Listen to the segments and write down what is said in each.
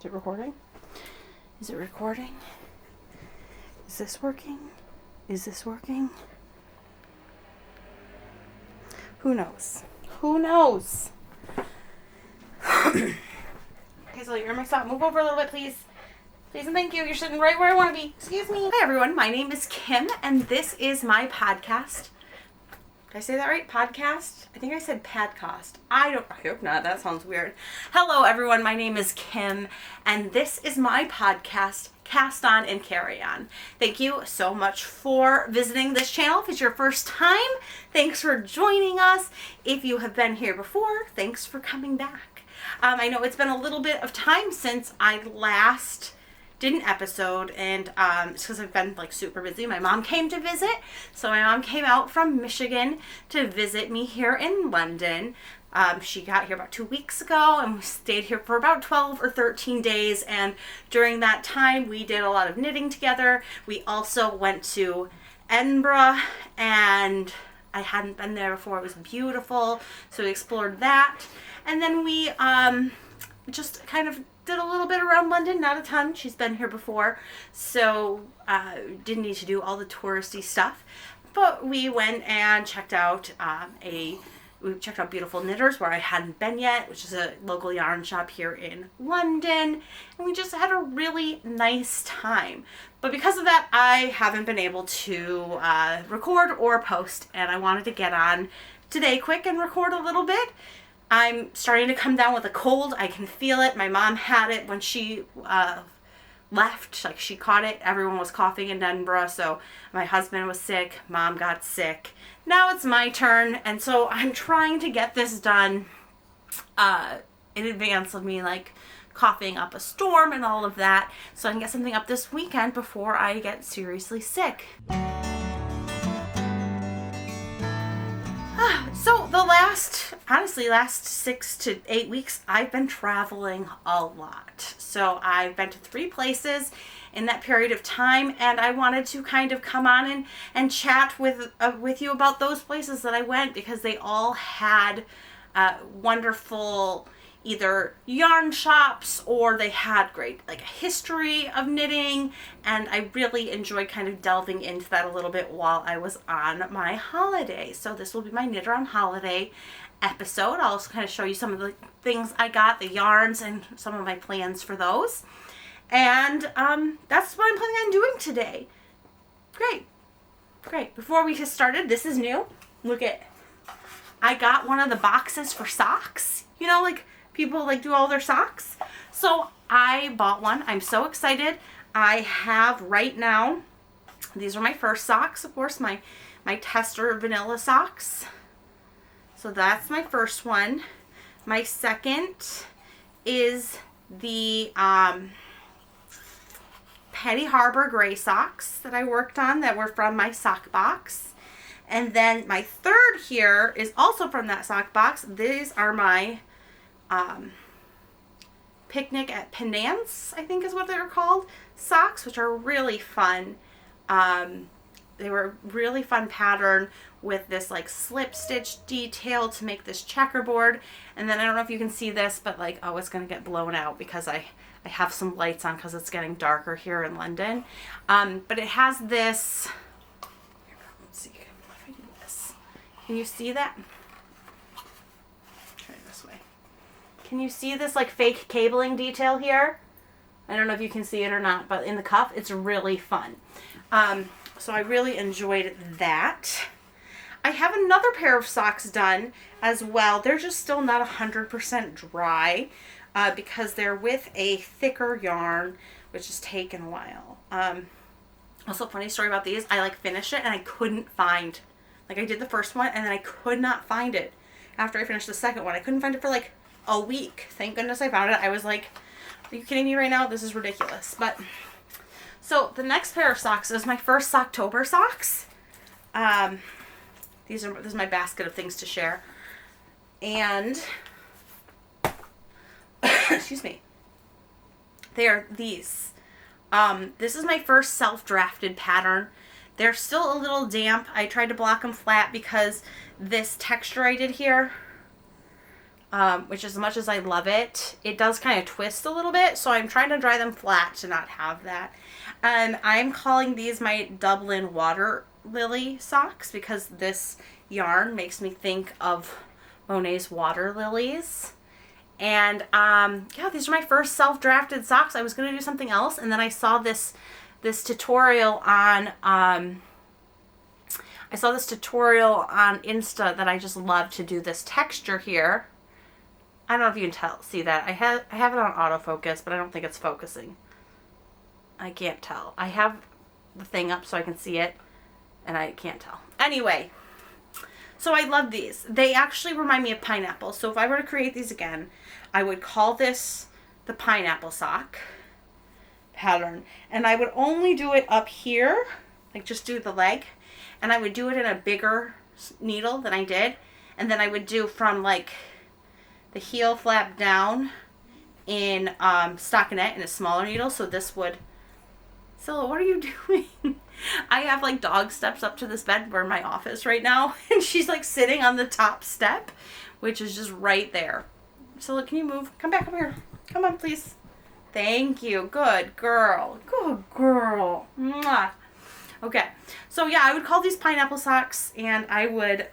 Is it recording? Is it recording? Is this working? Is this working? Who knows? Who knows? Okay, so you're my stop. Move over a little bit, please. Please and thank you. You're sitting right where I want to be. Excuse me. Hi, everyone. My name is Kim, and this is my podcast. Did I say that right? Podcast? I think I said podcast. I hope not. That sounds weird. Hello, everyone. My name is Kim, and this is my podcast, Cast On and Carry On. Thank you so much for visiting this channel. If it's your first time, thanks for joining us. If you have been here before, thanks for coming back. I know it's been a little bit of time since I last did an episode, and it's because I've been like super busy. My mom came to visit, so my mom came out from Michigan to visit me here in London. She got here about 2 weeks ago, and we stayed here for about 12 or 13 days, and during that time we did a lot of knitting together. We also went to Edinburgh, and I hadn't been there before. It was beautiful, so we explored that, and then we just kind of did a little bit around London, not a ton. She's been here before, so didn't need to do all the touristy stuff. But we went and checked out Beautiful Knitters, where I hadn't been yet, which is a local yarn shop here in London, and we just had a really nice time. But because of that, I haven't been able to record or post, and I wanted to get on today quick and record a little bit. I'm starting to come down with a cold. I can feel it. My mom had it when she left. Like, she caught it. Everyone was coughing in Edinburgh, so my husband was sick. Mom got sick. Now it's my turn, and so I'm trying to get this done in advance of me, like, coughing up a storm and all of that, so I can get something up this weekend before I get seriously sick. So the last 6 to 8 weeks, I've been traveling a lot. So I've been to 3 places in that period of time, and I wanted to kind of come on and chat with you about those places that I went, because they all had wonderful either yarn shops, or they had great, like, a history of knitting, and I really enjoyed kind of delving into that a little bit while I was on my holiday. So this will be my Knitter on Holiday episode. I'll also kind of show you some of the things I got, the yarns, and some of my plans for those. And that's what I'm planning on doing today. Great. Before we get started, this is new. Look at, I got one of the boxes for socks. You know, like, people like do all their socks. So I bought one. I'm so excited. I have right now, these are my first socks, of course, my tester vanilla socks. So that's my first one. My second is the Petty Harbor gray socks that I worked on that were from my sock box. And then my third here is also from that sock box. These are my Picnic at Penance, I think is what they're called, socks, which are really fun. They were really fun pattern with this, like, slip stitch detail to make this checkerboard. And then I don't know if you can see this, but, like, oh, it's going to get blown out because I have some lights on because it's getting darker here in London. But it has this, let's see if I do this. Can you see that? Try it this way. Can you see this, like, fake cabling detail here? I don't know if you can see it or not, but in the cuff, it's really fun. So I really enjoyed that. I have another pair of socks done as well. They're just still not 100% dry because they're with a thicker yarn, which has taken a while. Also, funny story about these, I, like, finished it and I couldn't find, like, I did the first one and then I could not find it after I finished the second one. I couldn't find it for, like, a week. Thank goodness I found it. I was like, are you kidding me right now? This is ridiculous. But so the next pair of socks is my first Socktober socks. This is my basket of things to share. And excuse me. They are these. This is my first self-drafted pattern. They're still a little damp. I tried to block them flat because this texture I did here which as much as I love it, it does kind of twist a little bit. So I'm trying to dry them flat to not have that. And I'm calling these my Dublin water lily socks because this yarn makes me think of Monet's water lilies. And yeah, these are my first self-drafted socks. I was going to do something else, and then I saw this tutorial on Insta that I just love to do this texture here. I don't know if you can see that. I have it on autofocus, but I don't think it's focusing. I can't tell. I have the thing up so I can see it, and I can't tell. Anyway, so I love these. They actually remind me of pineapple. So if I were to create these again, I would call this the pineapple sock pattern. And I would only do it up here, like just do the leg. And I would do it in a bigger needle than I did. And then I would do from like the heel flap down in stockinette in a smaller needle. So this would... Scylla, what are you doing? I have like dog steps up to this bed. We're in my office right now. And she's like sitting on the top step, which is just right there. Scylla, can you move? Come back over here. Come on, please. Thank you. Good girl. Good girl. Mwah. Okay. So yeah, I would call these pineapple socks, and I would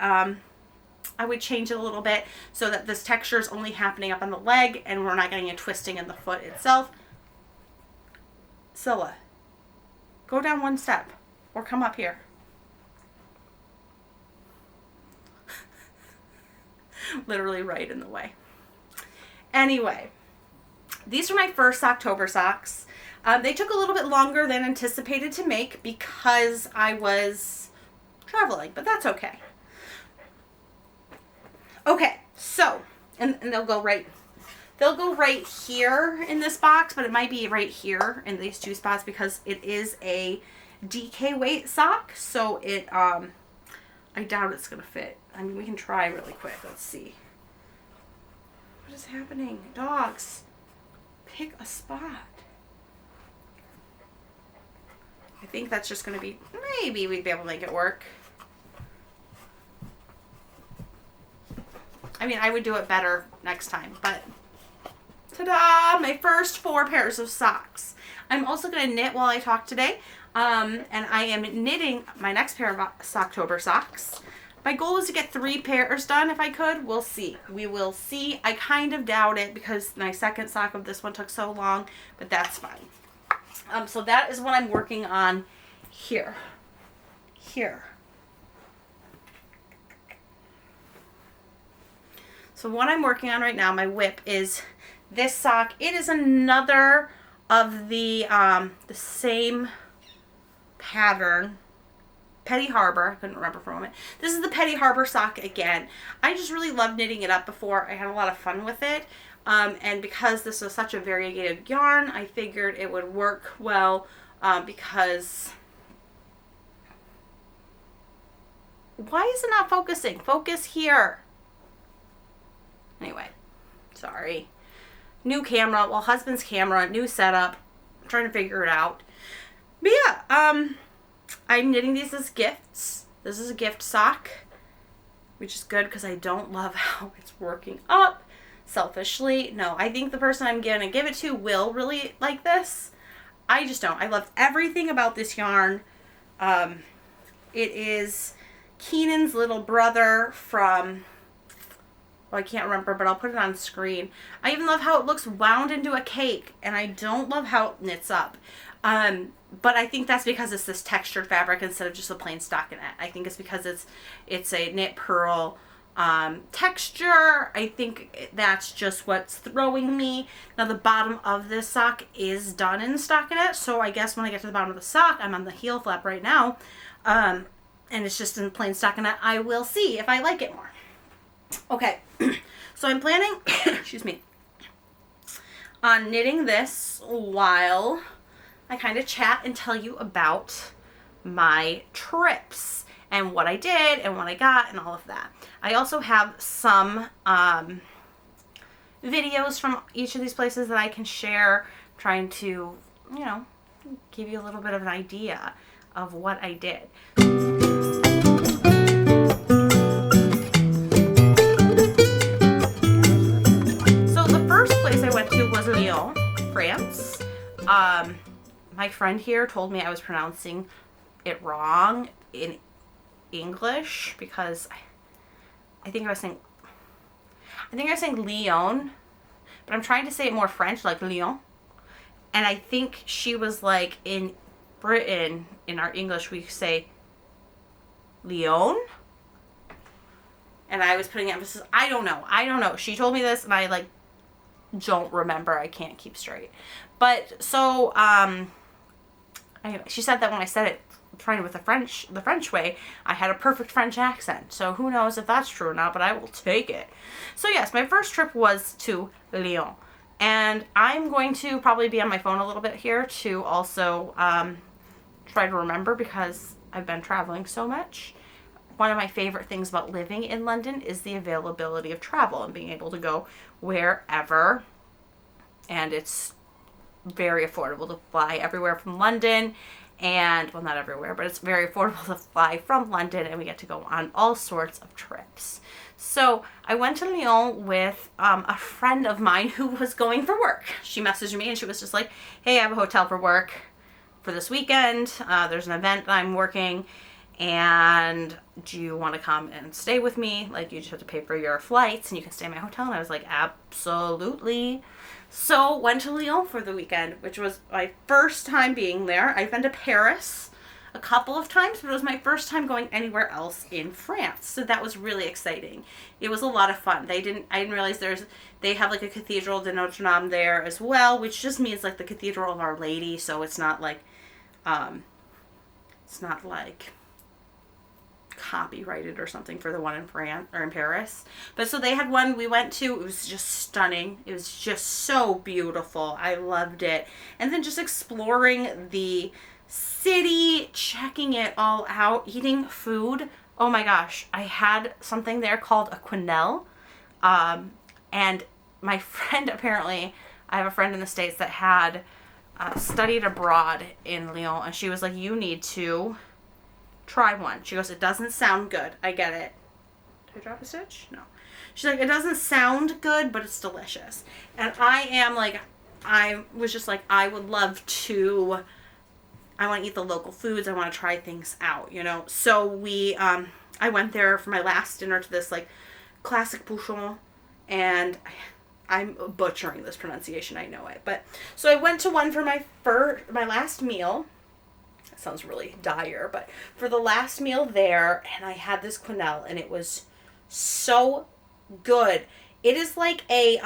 change it a little bit so that this texture is only happening up on the leg and we're not getting a twisting in the foot itself. Scylla, go down one step or come up here. Literally right in the way. Anyway, these are my first October socks. They took a little bit longer than anticipated to make because I was traveling, but that's okay. Okay, so, and they'll go right here in this box, but it might be right here in these two spots because it is a DK weight sock, so it, I doubt it's going to fit. I mean, we can try really quick. Let's see. What is happening? Dogs, pick a spot. I think that's just going to be, maybe we'd be able to make it work. I mean, I would do it better next time, but ta-da! My first 4 pairs of socks. I'm also going to knit while I talk today, and I am knitting my next pair of October socks. My goal is to get 3 pairs done if I could. We'll see. We will see. I kind of doubt it because my second sock of this one took so long, but that's fine. So that is what I'm working on here. So what I'm working on right now, my whip, is this sock. It is another of the same pattern. Petty Harbor. I couldn't remember for a moment. This is the Petty Harbor sock again. I just really loved knitting it up before. I had a lot of fun with it. And because this was such a variegated yarn, I figured it would work well because... Why is it not focusing? Focus here. Anyway, sorry. New camera. Well, husband's camera. New setup. I'm trying to figure it out. But yeah, I'm knitting these as gifts. This is a gift sock, which is good because I don't love how it's working up. Selfishly, no, I think the person I'm going to give it to will really like this. I just don't. I love everything about this yarn. It is Keenan's little brother from, well, I can't remember, but I'll put it on screen. I even love how it looks wound into a cake, and I don't love how it knits up. But I think that's because it's this textured fabric instead of just a plain stockinette. I think it's because it's a knit purl texture. I think that's just what's throwing me. Now the bottom of this sock is done in stockinette, so I guess when I get to the bottom of the sock, I'm on the heel flap right now, and it's just in plain stockinette. I will see if I like it more. Okay, so I'm planning, excuse me, on knitting this while I kind of chat and tell you about my trips and what I did and what I got and all of that. I also have some videos from each of these places that I can share, trying to, you know, give you a little bit of an idea of what I did. was Lyon, France. My friend here told me I was pronouncing it wrong in English because I think I was saying Lyon, but I'm trying to say it more French, like Lyon. And I think she was like, in Britain, in our English, we say Lyon. And I was putting emphasis. I don't know. She told me this, and I like don't remember. I can't keep straight. But so, anyway, she said that when I said it, trying with the French way, I had a perfect French accent. So who knows if that's true or not, but I will take it. So yes, my first trip was to Lyon. And I'm going to probably be on my phone a little bit here to also try to remember, because I've been traveling so much. One of my favorite things about living in London is the availability of travel and being able to go wherever. And it's very affordable to fly everywhere from London. And, well, not everywhere, but it's very affordable to fly from London, and we get to go on all sorts of trips. So I went to Lyon with a friend of mine who was going for work. She messaged me and she was just like, hey, I have a hotel for work for this weekend. There's an event I'm working, and do you want to come and stay with me? Like, you just have to pay for your flights and you can stay in my hotel. And I was like, absolutely. So went to Lyon for the weekend, which was my first time being there. I've been to Paris a couple of times, but it was my first time going anywhere else in France. So that was really exciting. It was a lot of fun. I didn't realize they have like a Cathedral de Notre Dame there as well, which just means like the Cathedral of Our Lady. So it's not like copyrighted or something for the one in France or in Paris. But so they had one we went to. It was just stunning. It was just so beautiful. I loved it. And then just exploring the city, checking it all out, eating food. Oh my gosh. I had something there called a quenelle. And my friend, apparently, I have a friend in the States that had studied abroad in Lyon, and she was like, you need to try one. She goes, it doesn't sound good. I get it. Did I drop a stitch? No. She's like, it doesn't sound good, but it's delicious. And I was just like, I would love to, I want to eat the local foods. I want to try things out, you know. So I went there for my last dinner to this like classic bouchon, and I'm butchering this pronunciation, I know it. But so I went to one for my last meal. That sounds really dire, but for the last meal there, and I had this quenelle, and it was so good. It is like it's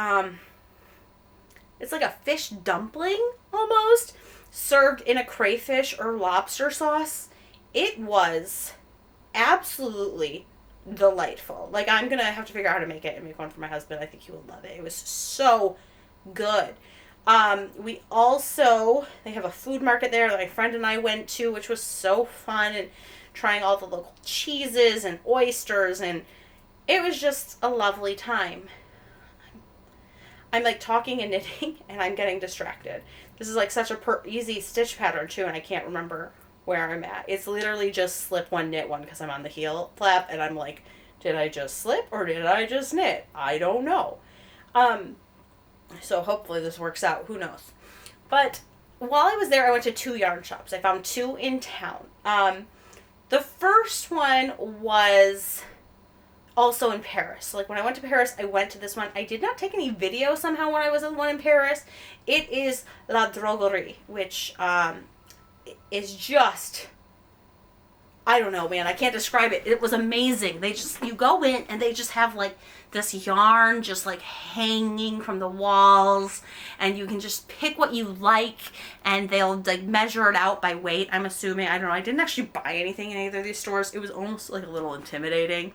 like a fish dumpling almost, served in a crayfish or lobster sauce. It was absolutely delightful. Like, I'm gonna have to figure out how to make it and make one for my husband. I think he will love it. It was so good. They have a food market there that my friend and I went to, which was so fun, and trying all the local cheeses and oysters, and it was just a lovely time. I'm like talking and knitting, and I'm getting distracted. This is like such a easy stitch pattern too, and I can't remember where I'm at. It's literally just slip one, knit one, because I'm on the heel flap, and I'm like, did I just slip or did I just knit? I don't know. So hopefully this works out. Who knows? But while I was there, I went to 2 yarn shops. I found 2 in town. The first one was also in Paris. So like when I went to Paris, I went to this one. I did not take any video somehow when I was in the one in Paris. It is La Droguerie, which is just, I don't know, man. I can't describe it. It was amazing. You go in and they just have like this yarn just like hanging from the walls, and you can just pick what you like, and they'll like measure it out by weight, I'm assuming. I don't know. I didn't actually buy anything in either of these stores. It was almost like a little intimidating.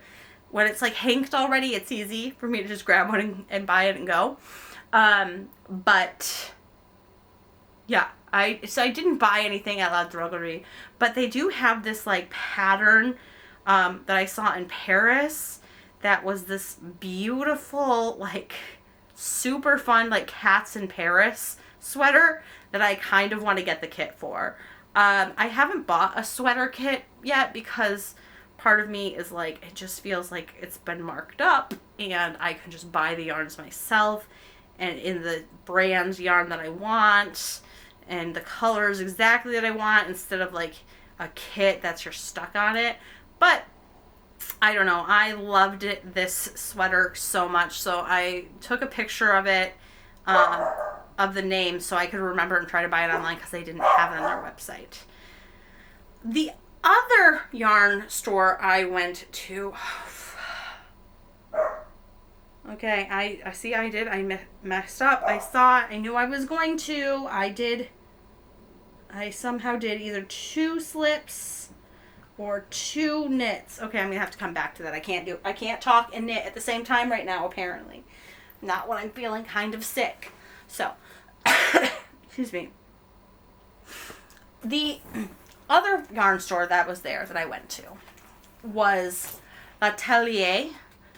When it's like hanked already, it's easy for me to just grab one and buy it and go. But yeah, I didn't buy anything at La Droguerie, but they do have this like pattern that I saw in Paris that was this beautiful, like super fun, like Cats in Paris sweater that I kind of want to get the kit for. I haven't bought a sweater kit yet because part of me is like, it just feels like it's been marked up and I can just buy the yarns myself and in the brand yarn that I want, and the colors exactly that I want, instead of like a kit that's you're stuck on it. But I don't know, I loved it, this sweater, so much. So I took a picture of it, of the name, so I could remember and try to buy it online because they didn't have it on their website. The other yarn store I went to, okay, I see I messed up. I knew I was going to. I somehow did either 2 slips or 2 knits. Okay, I'm going to have to come back to that. I can't talk and knit at the same time right now, apparently. Not when I'm feeling kind of sick. So, excuse me. The other yarn store that was there that I went to was L'Atelier.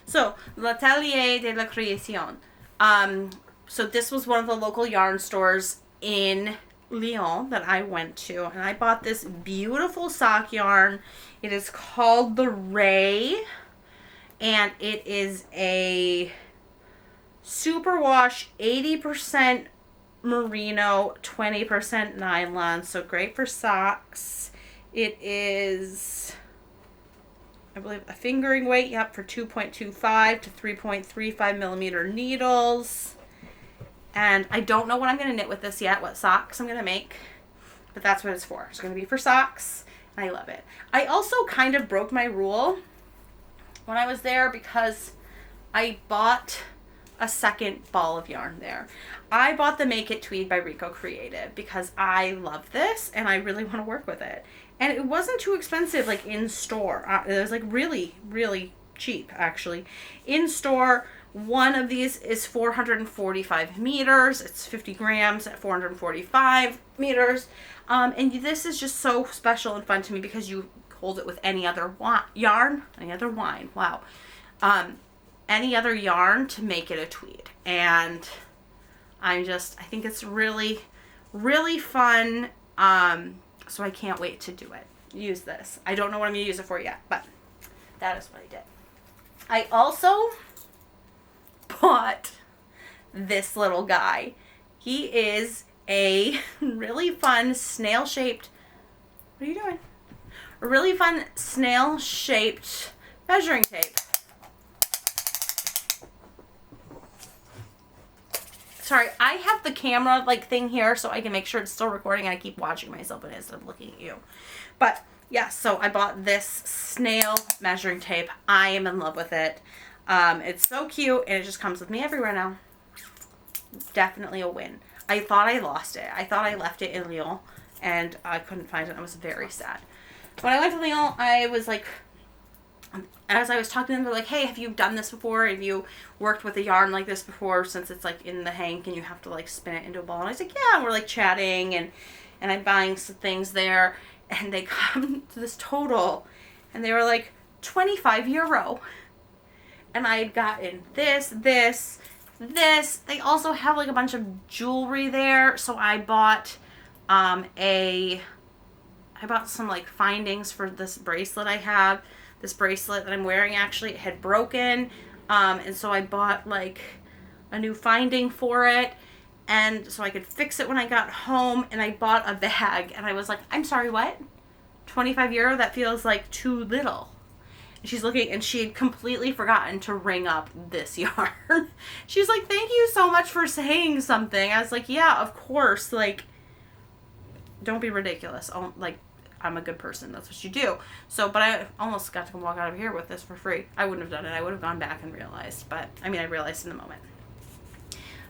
So, L'Atelier de la Création. So this was one of the local yarn stores in Lyon that I went to, and I bought this beautiful sock yarn. It is called the Ray, and it is a superwash, 80% merino, 20% nylon, so great for socks. It is, I believe, a fingering weight, yep, for 2.25 to 3.35 millimeter needles. And I don't know what I'm going to knit with this yet, what socks I'm going to make, but that's what it's for. It's going to be for socks, and I love it. I also kind of broke my rule when I was there because I bought a second ball of yarn there. I bought the Make It Tweed by Rico Creative because I love this and I really want to work with it. And it wasn't too expensive, like in store. It was like really, really cheap, actually. In store, one of these is 445 meters. It's 50 grams at 445 meters. And this is just so special and fun to me because you hold it with any other yarn, any other wine, wow. Any other yarn to make it a tweed. And I think it's really, really fun. So I can't wait to do it. Use this. I don't know what I'm going to use it for yet, but that is what I did. I also bought this little guy. He is a really fun snail-shaped, what are you doing? A really fun snail-shaped measuring tape. Sorry, I have the camera thing here so I can make sure it's still recording. I keep watching myself instead of looking at you. But yeah, so I bought this snail measuring tape. I am in love with it. It's so cute and it just comes with me everywhere now. Definitely a win. I thought I lost it. I thought I left it in Lyon and I couldn't find it. I was very sad. When I went to Lyon, I was like, as I was talking to them, they're like, hey, have you done this before? Have you worked with a yarn like this before, since it's in the hank and you have to spin it into a ball? And I was like, yeah, and we're chatting and I'm buying some things there, and they come to this total and they were like €25. And I had gotten this. They also have a bunch of jewelry there, so I bought I bought some findings for this bracelet I have. This bracelet that I'm wearing, actually, it had broken, and so I bought a new finding for it, and so I could fix it when I got home. And I bought a bag, and I was like, I'm sorry, what? €25? That feels too little. And she's looking, and she had completely forgotten to ring up this yarn. She's like, thank you so much for saying something. I was like, yeah, of course, don't be ridiculous. I'm a good person. That's what you do. So, but I almost got to walk out of here with this for free. I wouldn't have done it. I would have gone back and realized. But, I realized in the moment.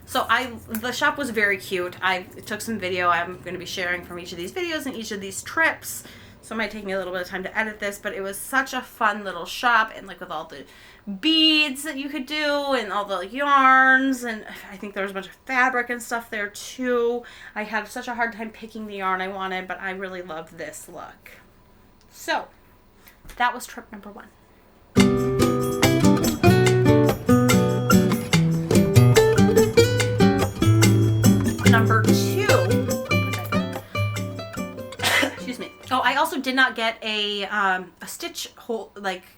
So, the shop was very cute. I took some video. I'm going to be sharing from each of these videos and each of these trips. So, it might take me a little bit of time to edit this. But it was such a fun little shop. And, with all the beads that you could do and all the yarns. And I think there was a bunch of fabric and stuff there, too. I had such a hard time picking the yarn I wanted. But I really loved this look. So, that was trip number 1. Number 2. Excuse me. Oh, I also did not get a stitch hole,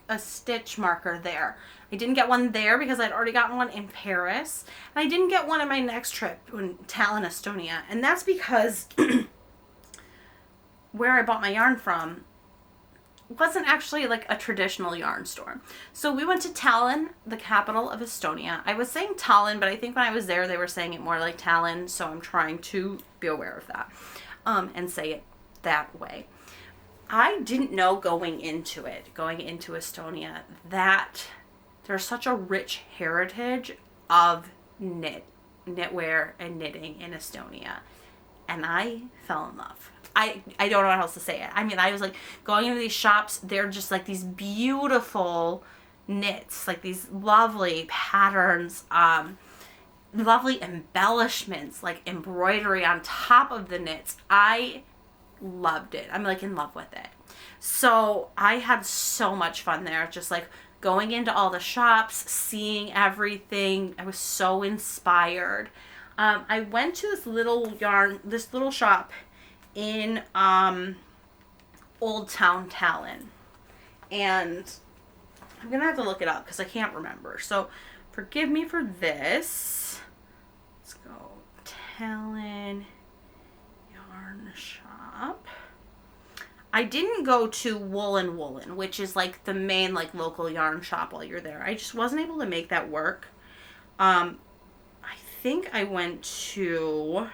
a stitch marker there. I didn't get one there because I'd already gotten one in Paris. And I didn't get one on my next trip in Tallinn, Estonia. And that's because where I bought my yarn from wasn't actually like a traditional yarn store. So we went to Tallinn, the capital of Estonia. I was saying Tallinn, but I think when I was there, they were saying it more like Tallinn. So I'm trying to be aware of that and say it that way. I didn't know going into Estonia, that there's such a rich heritage of knitwear and knitting in Estonia. And I fell in love. I don't know how else to say it. I mean, I was like going into these shops, they're just like these beautiful knits, like these lovely patterns, lovely embellishments, like embroidery on top of the knits. I loved it. I'm like in love with it. So I had so much fun there, just like going into all the shops, seeing everything. I was so inspired. I went to this little shop in Old Town Tallinn, and I'm gonna have to look it up because I can't remember, so forgive me for this. Let's go Tallinn yarn shop. I didn't go to Woolen, which is like the main like local yarn shop while you're there. I just wasn't able to make that work. I think I went to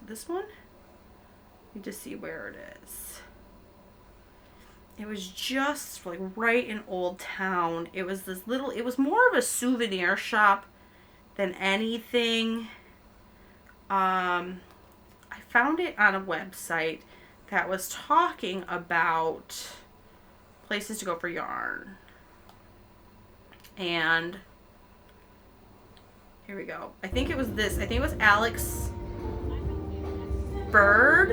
this one. Need to see where it is. It was just like right in Old Town. It was this little, it was more of a souvenir shop than anything. I found it on a website that was talking about places to go for yarn. And here we go. I think it was this. I think it was Alex Bird.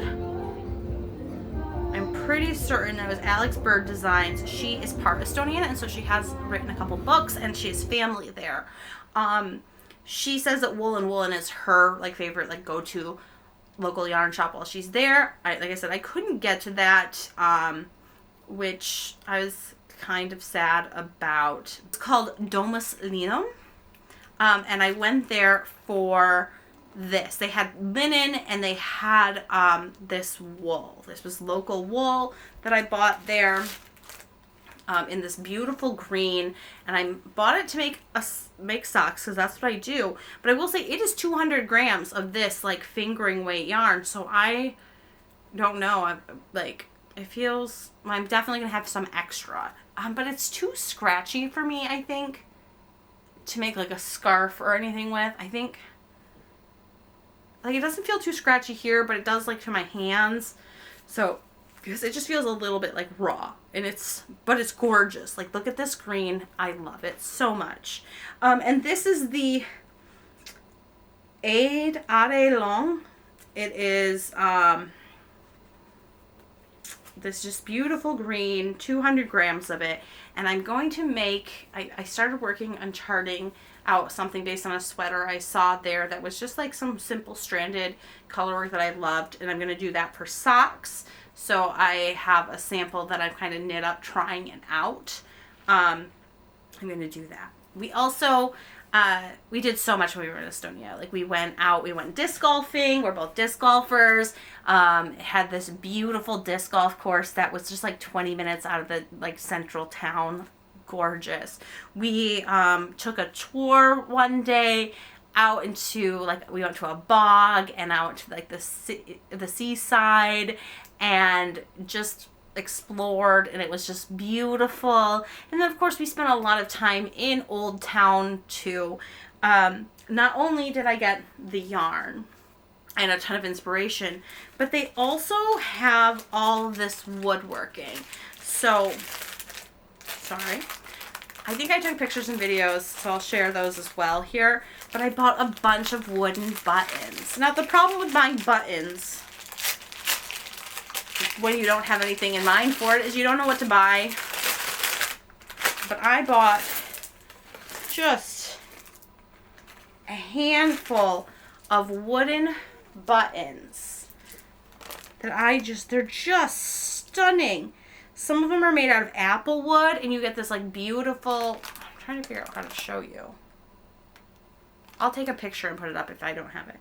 I'm pretty certain it was Alex Bird Designs. She is part Estonian, and so she has written a couple books, and she has family there. She says that Woolen is her like favorite like go-to local yarn shop while she's there. Like I said, I couldn't get to that, which I was kind of sad about. It's called Domus Linum, and I went there for this. They had linen and they had this wool. This was local wool that I bought there in this beautiful green, and I bought it to make socks because that's what I do. But I will say it is 200 grams of this like fingering weight yarn, so I don't know. It feels I'm definitely gonna have some extra, but it's too scratchy for me, I think, to make like a scarf or anything with. I think like it doesn't feel too scratchy here, but it does like to my hands. So because it just feels a little bit like raw, and it's gorgeous. Like look at this green. I love it so much. And this is the Aide Long. It is this just beautiful green, 200 grams of it. And I'm going to make, I started working on charting out something based on a sweater I saw there that was just like some simple stranded colorwork that I loved, and I'm going to do that for socks. So I have a sample that I've kind of knit up trying it out. I'm going to do that. We also we did so much when we were in Estonia. Like we went out, we went disc golfing. We're both disc golfers. It had this beautiful disc golf course that was just like 20 minutes out of the like central town. Gorgeous. We took a tour one day out into like, we went to a bog and out to like the seaside and just explored, and it was just beautiful. And then of course we spent a lot of time in Old Town too. Not only did I get the yarn and a ton of inspiration, but they also have all this woodworking. So sorry, I think I took pictures and videos, so I'll share those as well here. But I bought a bunch of wooden buttons. Now the problem with buying buttons when you don't have anything in mind for it is you don't know what to buy. But I bought just a handful of wooden buttons that they're just stunning. Some of them are made out of apple wood, and you get this like beautiful, I'm trying to figure out how to show you. I'll take a picture and put it up if I don't have it.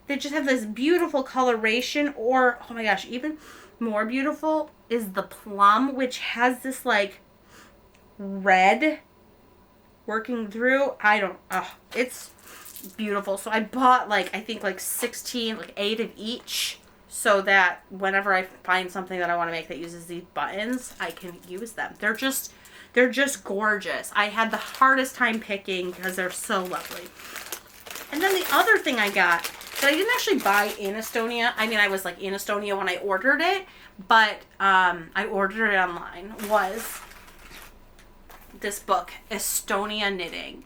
They just have this beautiful coloration, or, oh my gosh, even more beautiful is the plum, which has this like red working through. It's beautiful. So I bought like, I think like 16, like 8 of each, so that whenever I find something that I want to make that uses these buttons, I can use them. They're just gorgeous. I had the hardest time picking because they're so lovely. And then the other thing I got that I didn't actually buy in Estonia. I mean, I was like in Estonia when I ordered it, but I ordered it online, was this book, Estonia Knitting,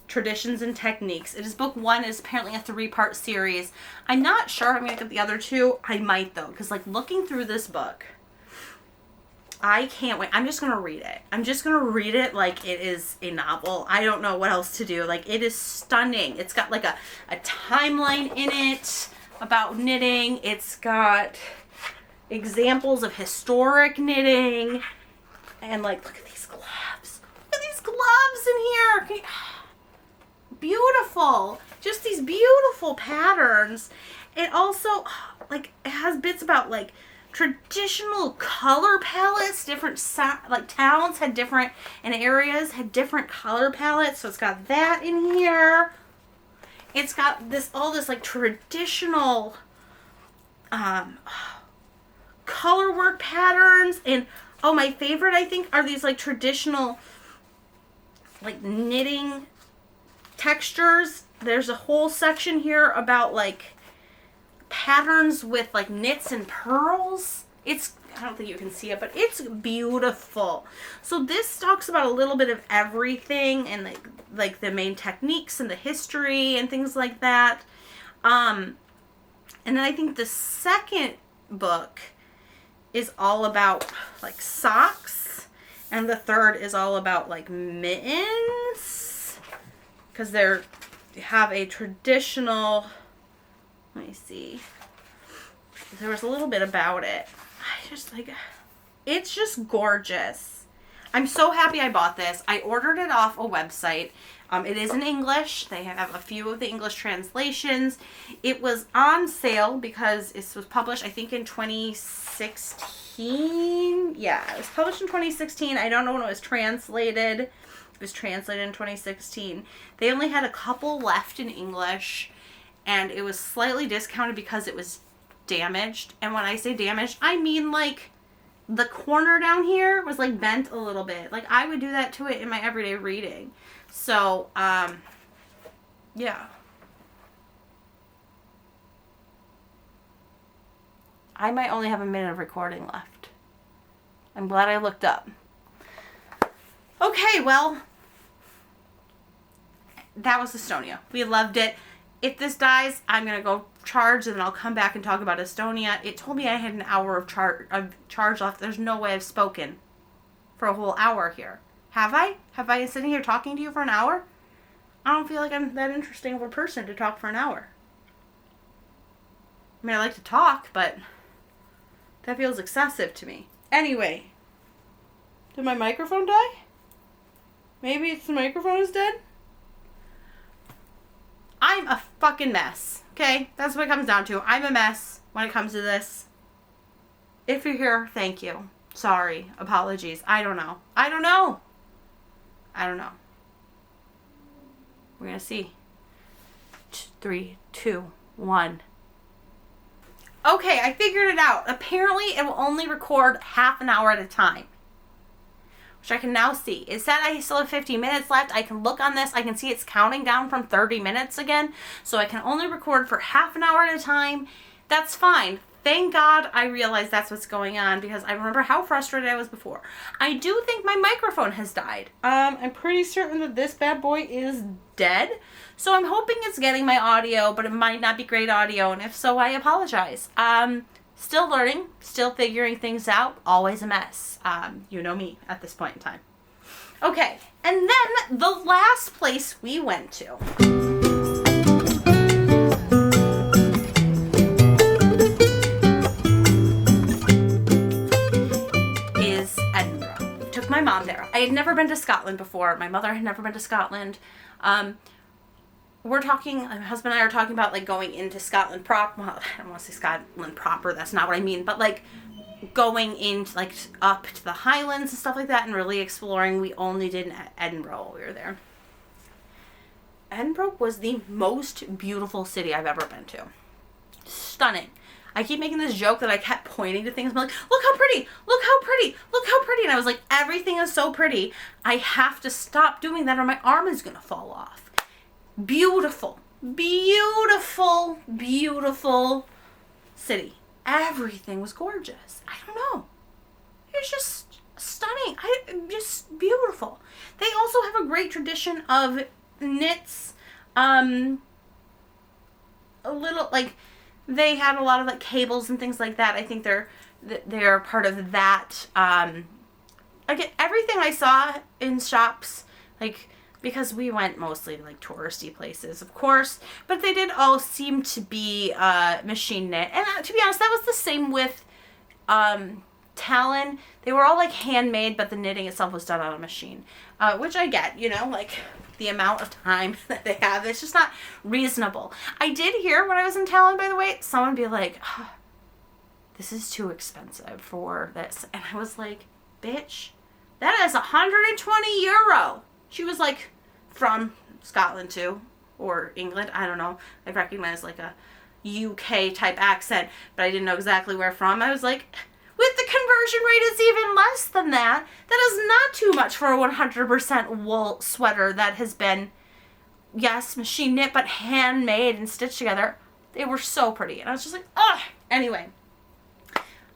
Traditions and Techniques. It is book 1. It's apparently a 3-part series. I'm not sure I'm going to get the other 2. I might though, because like looking through this book, I can't wait. I'm just going to read it. I'm just going to read it like it is a novel. I don't know what else to do. Like, it is stunning. It's got like a timeline in it about knitting. It's got examples of historic knitting. And like, look at these gloves. Look at these gloves in here. Beautiful. Just these beautiful patterns. It also, like, it has bits about like traditional color palettes. Different like towns had different, and areas had different color palettes. So it's got that in here. It's got this, all this like traditional color work patterns. And oh, my favorite I think are these like traditional like knitting textures. There's a whole section here about like patterns with like knits and pearls. I don't think you can see it, but it's beautiful. So this talks about a little bit of everything, and like the main techniques and the history and things like that. And then I think the second book is all about like socks, and the third is all about like mittens, because they have a traditional, let me see, there was a little bit about it. I just like, it's just gorgeous. I'm so happy I bought this. I ordered it off a website. It is in English. They have a few of the English translations. It was on sale because it was published, I think, in 2016. Yeah, it was published in 2016. I don't know when it was translated. It was translated in 2016. They only had a couple left in English, and it was slightly discounted because it was damaged. And when I say damaged, I mean like the corner down here was like bent a little bit. Like I would do that to it in my everyday reading. So, yeah. I might only have a minute of recording left. I'm glad I looked up. Okay, well, that was Estonia. We loved it. If this dies, I'm going to go charge, and then I'll come back and talk about Estonia. It told me I had an hour of charge left. There's no way I've spoken for a whole hour here. Have I? Have I been sitting here talking to you for an hour? I don't feel like I'm that interesting of a person to talk for an hour. I mean, I like to talk, but that feels excessive to me. Anyway, did my microphone die? Maybe it's the microphone is dead? I'm a fucking mess, okay? That's what it comes down to. I'm a mess when it comes to this. If you're here, thank you. Sorry. Apologies. I don't know. We're going to see. 3, 2, 1. Okay, I figured it out. Apparently, it will only record half an hour at a time, which I can now see. It said I still have 15 minutes left. I can look on this. I can see it's counting down from 30 minutes again. So I can only record for half an hour at a time. That's fine. Thank God I realized that's what's going on, because I remember how frustrated I was before. I do think my microphone has died. I'm pretty certain that this bad boy is dead. So I'm hoping it's getting my audio, but it might not be great audio. And if so, I apologize. Still learning, still figuring things out, always a mess. You know me at this point in time. Okay, and then the last place we went to. been to Scotland before. My mother had never been to Scotland. We're talking, my husband and I are talking about like going into Scotland proper. Well, I don't want to say Scotland proper. That's not what I mean. But like going into like up to the Highlands and stuff like that and really exploring. We only did in Edinburgh while we were there. Edinburgh was the most beautiful city I've ever been to. Stunning. I keep making this joke that I kept pointing to things. I'm like, look how pretty, look how pretty, look how pretty. And I was like, everything is so pretty. I have to stop doing that or my arm is going to fall off. Beautiful, beautiful, beautiful city. Everything was gorgeous. I don't know. It was just stunning. Just beautiful. They also have a great tradition of knits. A little, like, they had a lot of, like, cables and things like that. I think they're part of that. Again, everything I saw in shops, like, because we went mostly like touristy places, of course, but they did all seem to be machine knit. And to be honest, that was the same with Tallinn. They were all like handmade, but the knitting itself was done on a machine, which I get, you know, like the amount of time that they have. It's just not reasonable. I did hear when I was in Tallinn, by the way, someone be like, oh, this is too expensive for this. And I was like, bitch, that is 120 euro. She was like from Scotland too, or England. I don't know. I recognized like a UK type accent, but I didn't know exactly where from. I was like, with the conversion rate is even less than that. That is not too much for a 100% wool sweater that has been, yes, machine knit, but handmade and stitched together. They were so pretty. And I was just like, ugh. Anyway,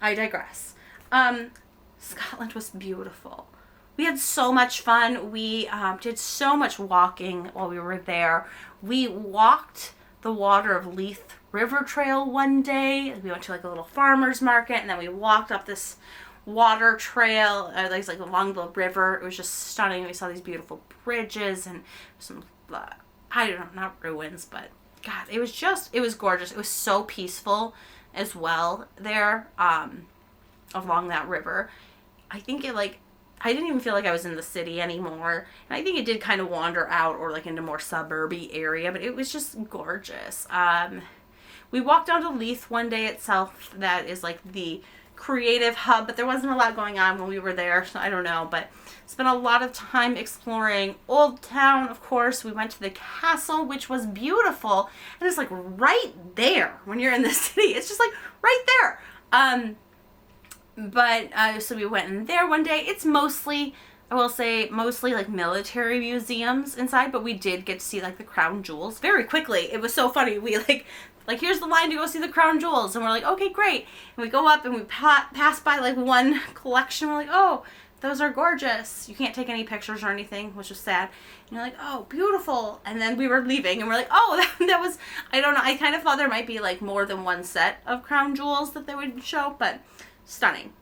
I digress. Scotland was beautiful. We had so much fun. We did so much walking while we were there. We walked the water of Leith River Trail one day. We went to like a little farmer's market, and then we walked up this water trail, like along the river. It was just stunning. We saw these beautiful bridges and some, I don't know, not ruins, but God, it was gorgeous. It was so peaceful as well there, along that river. I think I didn't even feel like I was in the city anymore. And I think it did kind of wander out or like into more suburby area, but it was just gorgeous. We walked down to Leith one day itself. That is like the creative hub, but there wasn't a lot going on when we were there, so I don't know. But spent a lot of time exploring Old Town, of course. We went to the castle, which was beautiful. And it's like right there when you're in the city. It's just like right there. So we went in there one day. It's mostly, I will say, mostly like military museums inside, but we did get to see like the crown jewels very quickly. It was so funny. We like here's the line to go see the crown jewels, and we're like, okay, great. And we go up and we pass by like one collection. We're like, oh, those are gorgeous. You can't take any pictures or anything, which was sad. And you're like, oh, beautiful. And then we were leaving and we're like, oh, that was, I don't know. I kind of thought there might be like more than one set of crown jewels that they would show, but stunning.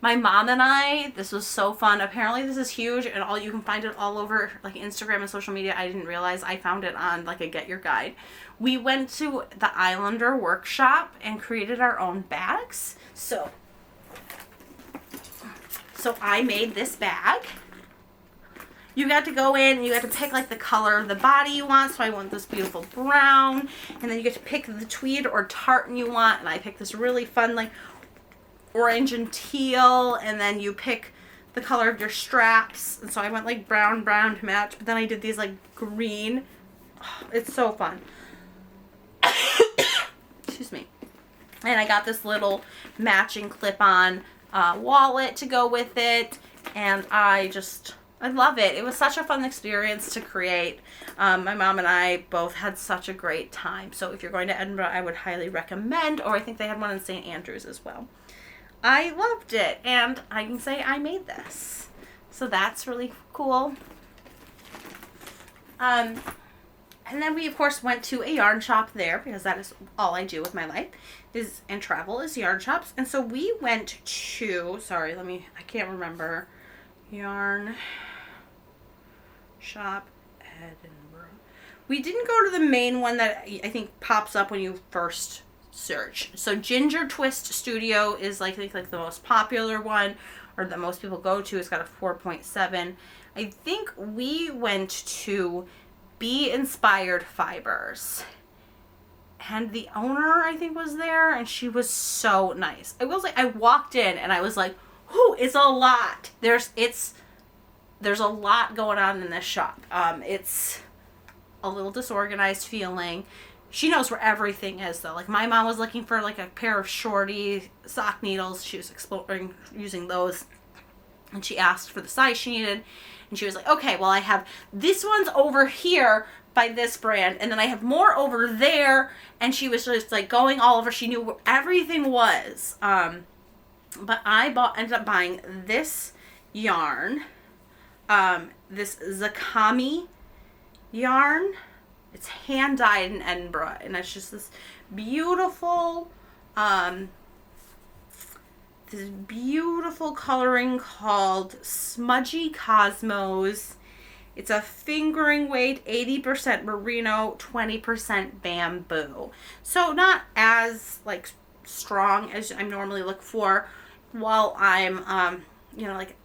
My mom and I, this was so fun. Apparently this is huge, and you can find it all over like Instagram and social media. I didn't realize I found it on like a Get Your Guide. We went to the Islander workshop and created our own bags. So I made this bag. You got to go in and you got to pick like the color of the body you want. So I want this beautiful brown, and then you get to pick the tweed or tartan you want. And I picked this really fun like orange and teal, and then you pick the color of your straps. And so I went like brown to match, but then I did these like green. Oh, it's so fun. Excuse me. And I got this little matching clip-on wallet to go with it, and I love it. It was such a fun experience to create. My mom and I both had such a great time. So if you're going to Edinburgh, I would highly recommend, or I think they had one in St. Andrews as well. I loved it, and I can say I made this. So that's really cool. And then we, of course, went to a yarn shop there, because that is all I do with my life, and travel is yarn shops. And so we went to, I can't remember, yarn shop Edinburgh. We didn't go to the main one that I think pops up when you first search. So Ginger Twist Studio is like, I think, like the most popular one, or that most people go to. It's got a 4.7. I think we went to Bee Inspired Fibers. And the owner, I think, was there, and she was so nice. I will say, I walked in and I was like, "Whoo, it's a lot." There's a lot going on in this shop. It's a little disorganized feeling. She knows where everything is, though. Like, my mom was looking for like a pair of shorty sock needles. She was exploring using those, and she asked for the size she needed, and she was like, "Okay, well, I have this one's over here by this brand, and then I have more over there," and she was just like going all over. She knew where everything was. But I ended up buying this yarn, this Zakami yarn. It's hand dyed in Edinburgh, and it's just this beautiful coloring called Smudgy Cosmos. It's a fingering weight, 80% merino, 20% bamboo. So not as like strong as I normally look for while I'm,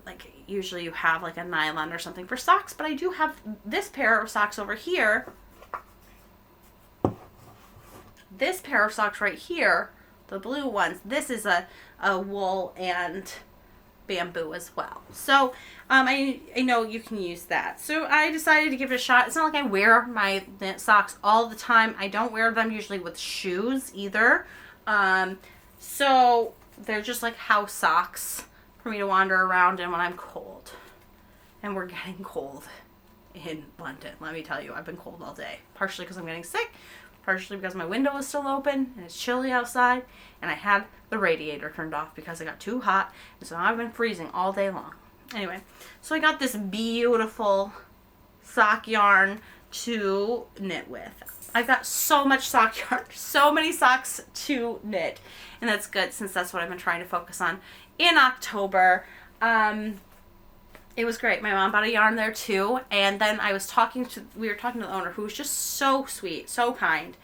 like usually you have like a nylon or something for socks, but I do have this pair of socks over here. This pair of socks right here, the blue ones, this is a wool and bamboo as well. So I know you can use that. So I decided to give it a shot. It's not like I wear my knit socks all the time. I don't wear them usually with shoes either. So they're just like house socks for me to wander around in when I'm cold. And we're getting cold in London. Let me tell you, I've been cold all day. Partially because I'm getting sick. Partially because my window is still open and it's chilly outside, and I had the radiator turned off because it got too hot, and so I've been freezing all day long. Anyway, so I got this beautiful sock yarn to knit with. I've got so much sock yarn, so many socks to knit, and that's good since that's what I've been trying to focus on in October. It was great. My mom bought a yarn there too, and then we were talking to the owner, who was just so sweet, so kind,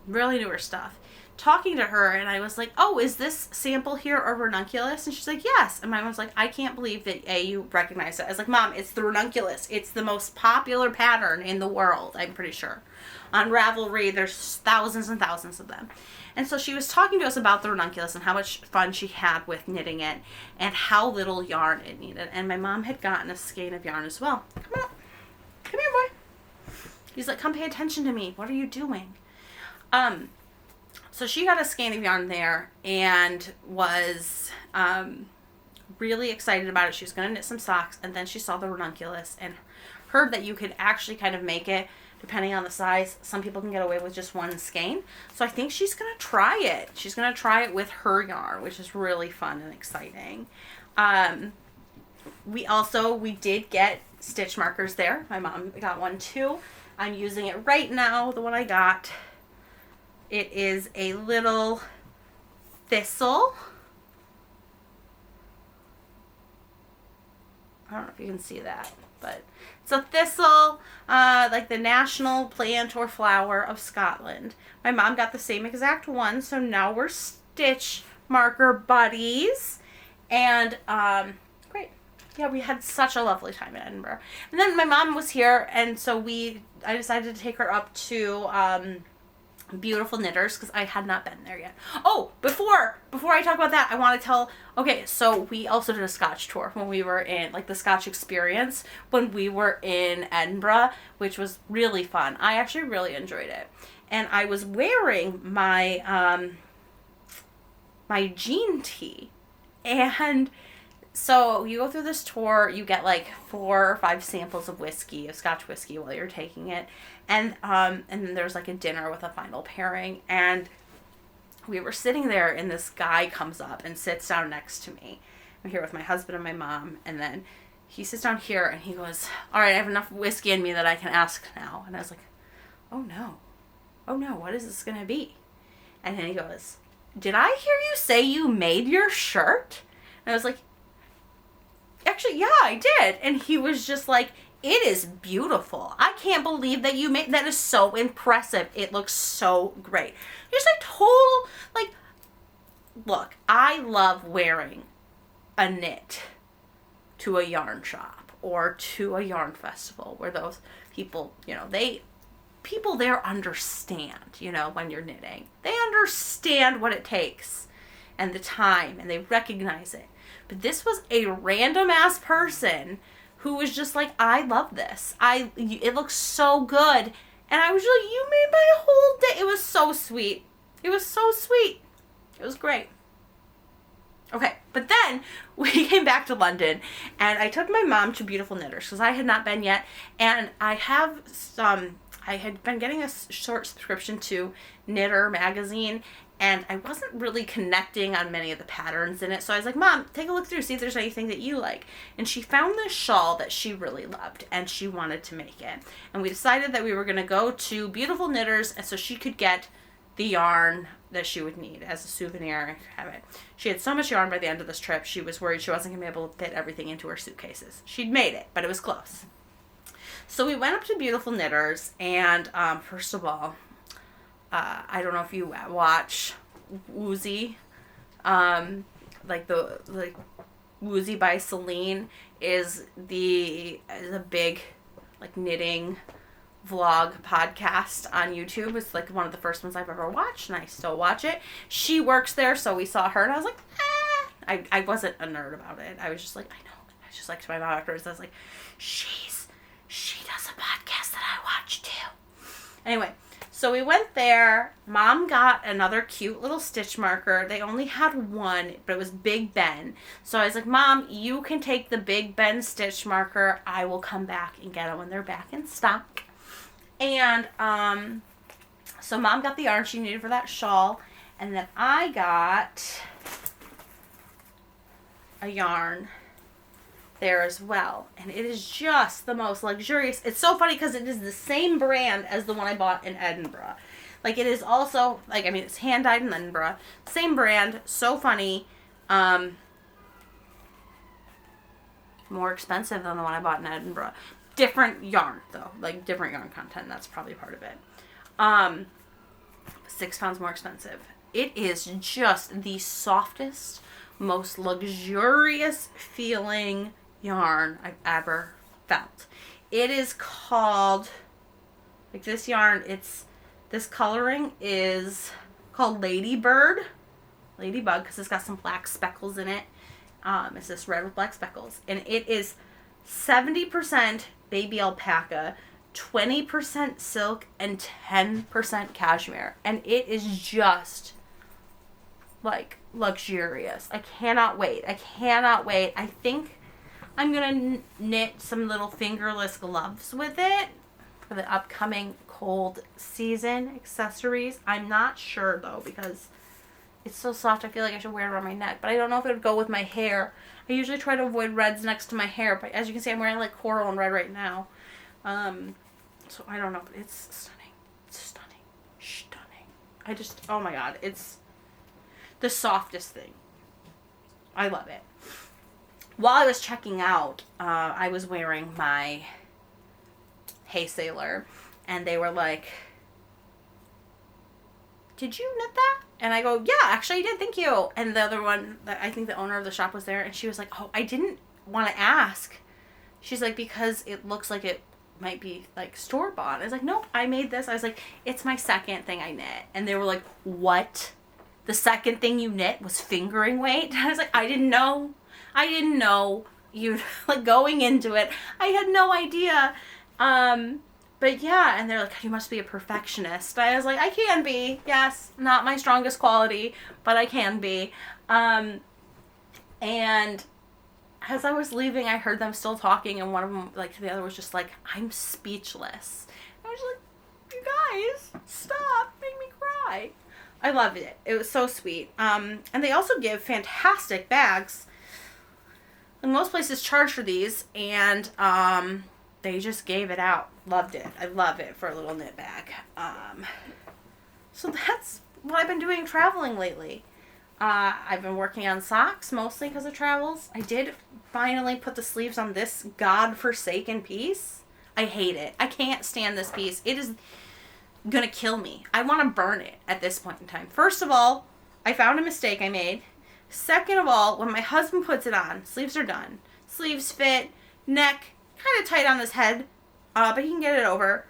really knew her stuff. Talking to her, and I was like, "Oh, is this sample here a ranunculus?" And she's like, "Yes." And my mom's like, "I can't believe that you recognize it." I was like, "Mom, it's the ranunculus. It's the most popular pattern in the world, I'm pretty sure. On Ravelry, there's thousands and thousands of them." And so she was talking to us about the ranunculus and how much fun she had with knitting it and how little yarn it needed. And my mom had gotten a skein of yarn as well. Come on. Come here, boy. He's like, "Come pay attention to me. What are you doing?" So she got a skein of yarn there and was really excited about it. She was going to knit some socks, and then she saw the ranunculus and heard that you could actually kind of make it depending on the size. Some people can get away with just one skein. So I think she's going to try it. She's going to try it with her yarn, which is really fun and exciting. We did get stitch markers there. My mom got one too. I'm using it right now, the one I got. It is a little thistle. I don't know if you can see that, but it's a thistle, like the national plant or flower of Scotland. My mom got the same exact one, so now we're stitch marker buddies. And great. Yeah, we had such a lovely time in Edinburgh. And then my mom was here, and so I decided to take her up to Beautiful Knitters, because I had not been there yet. Oh, before I talk about that, I want to tell, okay, so we also did a Scotch tour when we were in, like, the Scotch experience when we were in Edinburgh, which was really fun. I actually really enjoyed it. And I was wearing my, my jean tee, and so you go through this tour, you get like 4 or 5 samples of Scotch whiskey while you're taking it. And then there's like a dinner with a final pairing. And we were sitting there, and this guy comes up and sits down next to me. I'm here with my husband and my mom. And then he sits down here and he goes, "All right, I have enough whiskey in me that I can ask now." And I was like, oh no, what is this going to be? And then he goes, "Did I hear you say you made your shirt?" And I was like, "Actually, yeah, I did." And he was just like, "It is beautiful. I can't believe that you made that. Is so impressive. It looks so great." Just like total, like, look, I love wearing a knit to a yarn shop or to a yarn festival where those people, people there understand, when you're knitting. They understand what it takes and the time, and they recognize it. But this was a random ass person who was just like, I love this. It looks so good. And I was like, you made my whole day. It was so sweet. It was so sweet. It was great. Okay, but then we came back to London, and I took my mom to Beautiful Knitters because I had not been yet, and I had been getting a short subscription to Knitter magazine, and I wasn't really connecting on many of the patterns in it, so I was like, Mom, take a look through, see if there's anything that you like. And she found this shawl that she really loved, and she wanted to make it. And we decided that we were going to go to Beautiful Knitters, and so she could get the yarn that she would need as a souvenir. Have it. She had so much yarn by the end of this trip, she was worried she wasn't going to be able to fit everything into her suitcases. She'd made it, but it was close. So we went up to Beautiful Knitters, and first of all, I don't know if you watch Woozy, like Woozy by Celine is a big like knitting vlog podcast on YouTube. It's like one of the first ones I've ever watched, and I still watch it. She works there, so we saw her, and I was like, I wasn't a nerd about it. I was just like, I know. I was just like to my mom afterwards, I was like, she does a podcast that I watch too. Anyway, so we went there. Mom got another cute little stitch marker. They only had one, but it was Big Ben. So I was like, Mom, you can take the Big Ben stitch marker. I will come back and get them when they're back in stock. And so Mom got the yarn she needed for that shawl, and then I got a yarn there as well, and it is just the most luxurious. It's so funny because it is the same brand as the one I bought in Edinburgh. Like, it is also like, I mean, it's hand dyed in Edinburgh, same brand. So funny. More expensive than the one I bought in Edinburgh. Different yarn though, like different yarn content. That's probably part of it. 6 pounds more expensive. It is just the softest, most luxurious feeling yarn I've ever felt. It is called, like this yarn, this coloring is called Ladybug, because it's got some black speckles in it. It's this red with black speckles, and it is 70% baby alpaca, 20% silk, and 10% cashmere, and it is just like luxurious. I cannot wait. I think I'm gonna knit some little fingerless gloves with it for the upcoming cold season accessories. I'm not sure though, because it's so soft. I feel like I should wear it around my neck, but I don't know if it would go with my hair. I usually try to avoid reds next to my hair, but as you can see, I'm wearing like coral and red right now. So I don't know, but it's stunning. It's stunning. Oh my God, it's the softest thing. I love it. While I was checking out, I was wearing my Hey Sailor, and they were like, did you knit that? And I go, yeah, actually I did, thank you. And the other one, I think the owner of the shop was there, and she was like, oh, I didn't want to ask. She's like, because it looks like it might be like store-bought. I was like, nope, I made this. I was like, it's my second thing I knit. And they were like, what? The second thing you knit was fingering weight? And I was like, I didn't know. You, like, going into it, I had no idea. But yeah, and they're like, you must be a perfectionist. I was like, I can be. Yes, not my strongest quality, but I can be. And as I was leaving, I heard them still talking, and one of them, like, to the other was just like, I'm speechless. I was like, you guys, stop, make me cry. I loved it. It was so sweet. And they also give fantastic bags. And most places charge for these, and they just gave it out. Loved it. I love it for a little knit bag. So that's what I've been doing traveling lately. I've been working on socks, mostly because of travels. I did finally put the sleeves on this godforsaken piece. I hate it. I can't stand this piece. It is gonna kill me. I want to burn it at this point in time. First of all, I found a mistake I made. Second of all, when my husband puts it on, sleeves are done. Sleeves fit, neck kind of tight on his head, but he can get it over.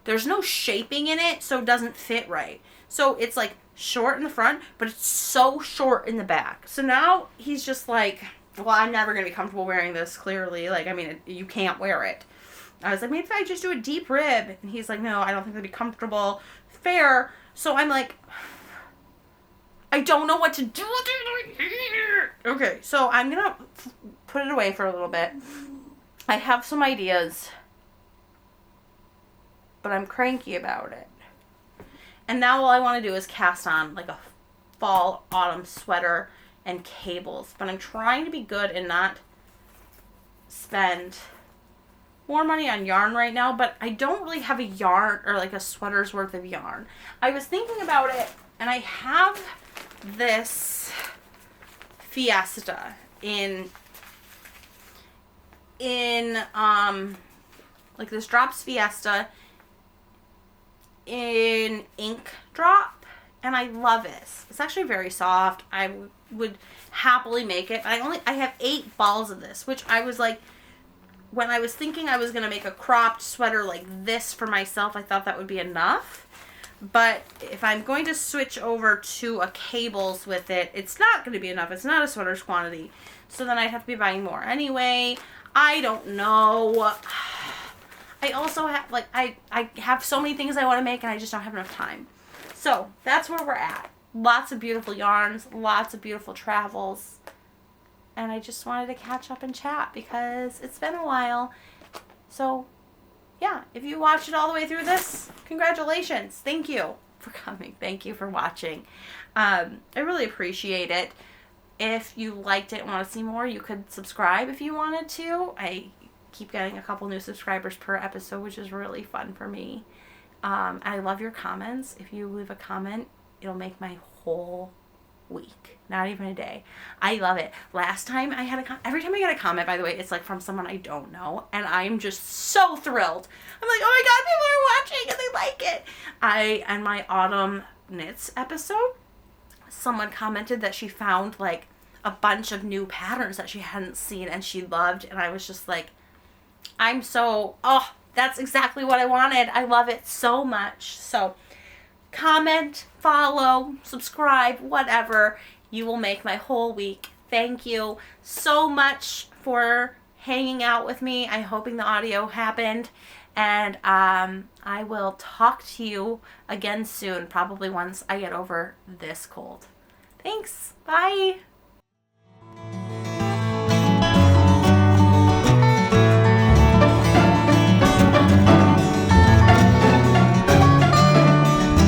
There's no shaping in it, so it doesn't fit right. So it's like short in the front, but it's so short in the back. So now he's just like, well, I'm never going to be comfortable wearing this, clearly. Like, I mean, you can't wear it. I was like, maybe if I just do a deep rib. And he's like, no, I don't think that'd be comfortable. Fair. So I'm like, I don't know what to do with it. Okay, so I'm going to put it away for a little bit. I have some ideas, but I'm cranky about it. And now all I want to do is cast on like a fall autumn sweater and cables. But I'm trying to be good and not spend more money on yarn right now. But I don't really have a yarn or like a sweater's worth of yarn. I was thinking about it, and I have this Fiesta in like this Drops Fiesta in ink drop, and I love it. It's actually very soft. I would happily make it. I have 8 balls of this, which I was like, when I was thinking I was going to make a cropped sweater like this for myself, I thought that would be enough. But if I'm going to switch over to a cables with it, it's not going to be enough. It's not a sweater's quantity. So then I'd have to be buying more anyway. I don't know. I also have, like, I have so many things I want to make, and I just don't have enough time. So that's where we're at. Lots of beautiful yarns, lots of beautiful travels. And I just wanted to catch up and chat because it's been a while. So yeah, if you watched it all the way through this, congratulations. Thank you for coming. Thank you for watching. I really appreciate it. If you liked it and want to see more, you could subscribe if you wanted to. I keep getting a couple new subscribers per episode, which is really fun for me. I love your comments. If you leave a comment, it'll make my whole week, not even a day. I love it. Last time I had every time I get a comment, by the way, it's like from someone I don't know, and I'm just so thrilled. I'm like, oh my god, people are watching and they like it. And my autumn knits episode, someone commented that she found like a bunch of new patterns that she hadn't seen and she loved, and I was just like, that's exactly what I wanted. I love it so much. So comment, follow, subscribe, whatever. You will make my whole week. Thank you so much for hanging out with me. I'm hoping the audio happened. And I will talk to you again soon, probably once I get over this cold. Thanks. Bye.